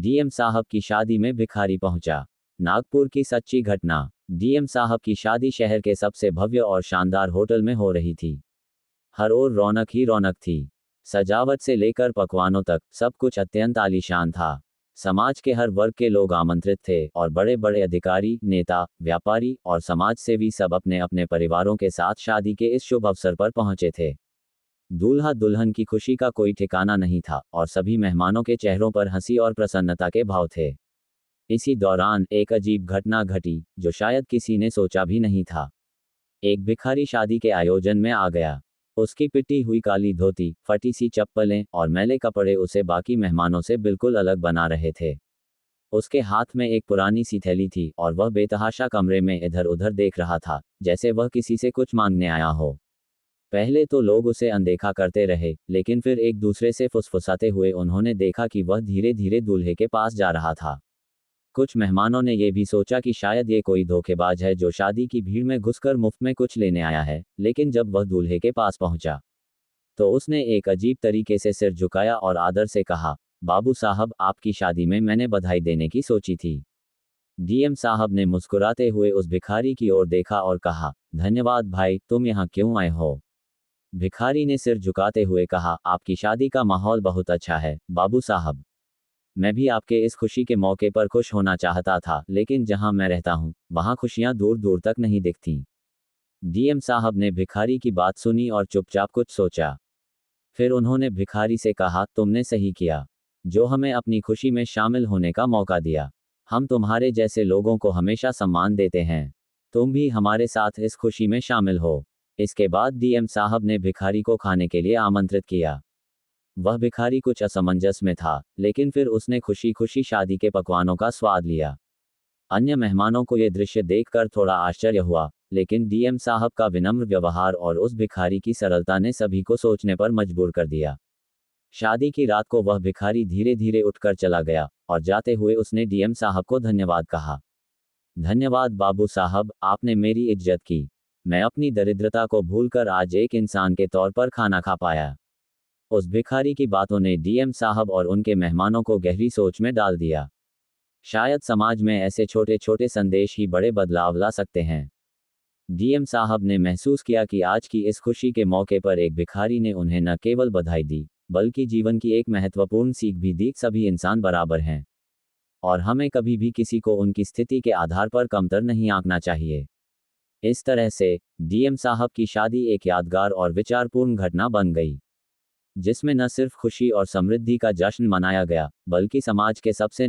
DM साहब की शादी में भिखारी पहुंचा। नागपुर की सच्ची घटना। डीएम साहब की शादी शहर के सबसे भव्य और शानदार होटल में हो रही थी। हर ओर रौनक ही रौनक थी। सजावट से लेकर पकवानों तक सब कुछ अत्यंत आलीशान था। समाज के हर वर्ग के लोग आमंत्रित थे और बड़े बड़े अधिकारी, नेता, व्यापारी और समाज सेवी सब अपने अपने परिवारों के साथ शादी के इस शुभ अवसर पर पहुंचे थे। दूल्हा दुल्हन की खुशी का कोई ठिकाना नहीं था और सभी मेहमानों के चेहरों पर हंसी और प्रसन्नता के भाव थे। इसी दौरान एक अजीब घटना घटी जो शायद किसी ने सोचा भी नहीं था। एक भिखारी शादी के आयोजन में आ गया। उसकी पिटी हुई काली धोती, फटी सी चप्पलें और मैले कपड़े उसे बाकी मेहमानों से बिल्कुल अलग बना रहे थे। उसके हाथ में एक पुरानी सी थैली थी और वह बेतहाशा कमरे में इधर उधर देख रहा था, जैसे वह किसी से कुछ मांगने आया हो। पहले तो लोग उसे अनदेखा करते रहे, लेकिन फिर एक दूसरे से फुसफुसाते हुए उन्होंने देखा कि वह धीरे धीरे दूल्हे के पास जा रहा था। कुछ मेहमानों ने यह भी सोचा कि शायद ये कोई धोखेबाज है जो शादी की भीड़ में घुसकर मुफ्त में कुछ लेने आया है, लेकिन जब वह दूल्हे के पास पहुंचा तो उसने एक अजीब तरीके से सिर झुकाया और आदर से कहा, बाबू साहब, आपकी शादी में मैंने बधाई देने की सोची थी। डीएम साहब ने मुस्कुराते हुए उस भिखारी की ओर देखा और कहा, धन्यवाद भाई, तुम यहाँ क्यों आए हो? भिखारी ने सिर झुकाते हुए कहा, आपकी शादी का माहौल बहुत अच्छा है बाबू साहब। मैं भी आपके इस खुशी के मौके पर खुश होना चाहता था, लेकिन जहां मैं रहता हूं वहां खुशियां दूर दूर तक नहीं दिखती। डीएम साहब ने भिखारी की बात सुनी और चुपचाप कुछ सोचा। फिर उन्होंने भिखारी से कहा, तुमने सही किया जो हमें अपनी खुशी में शामिल होने का मौका दिया। हम तुम्हारे जैसे लोगों को हमेशा सम्मान देते हैं। तुम भी हमारे साथ इस खुशी में शामिल हो। इसके बाद डीएम साहब ने भिखारी को खाने के लिए आमंत्रित किया। वह भिखारी कुछ असमंजस में था, लेकिन फिर उसने खुशी खुशी शादी के पकवानों का स्वाद लिया। अन्य मेहमानों को यह दृश्य देखकर थोड़ा आश्चर्य हुआ, लेकिन डीएम साहब का विनम्र व्यवहार और उस भिखारी की सरलता ने सभी को सोचने पर मजबूर कर दिया। शादी की रात को वह भिखारी धीरे धीरे उठकर चला गया और जाते हुए उसने डीएम साहब को धन्यवाद कहा। धन्यवाद बाबू साहब, आपने मेरी इज्जत की। मैं अपनी दरिद्रता को भूलकर आज एक इंसान के तौर पर खाना खा पाया। उस भिखारी की बातों ने डीएम साहब और उनके मेहमानों को गहरी सोच में डाल दिया। शायद समाज में ऐसे छोटे छोटे संदेश ही बड़े बदलाव ला सकते हैं। डीएम साहब ने महसूस किया कि आज की इस खुशी के मौके पर एक भिखारी ने उन्हें न केवल बधाई दी, बल्कि जीवन की एक महत्वपूर्ण सीख भी दी, सभी इंसान बराबर हैं और हमें कभी भी किसी को उनकी स्थिति के आधार पर कमतर नहीं आंकना चाहिए। इस तरह से डीएम साहब की शादी एक यादगार और विचारपूर्ण घटना बन गई, जिसमें न सिर्फ खुशी और समृद्धि का जश्न मनाया गया, बल्कि समाज के सबसे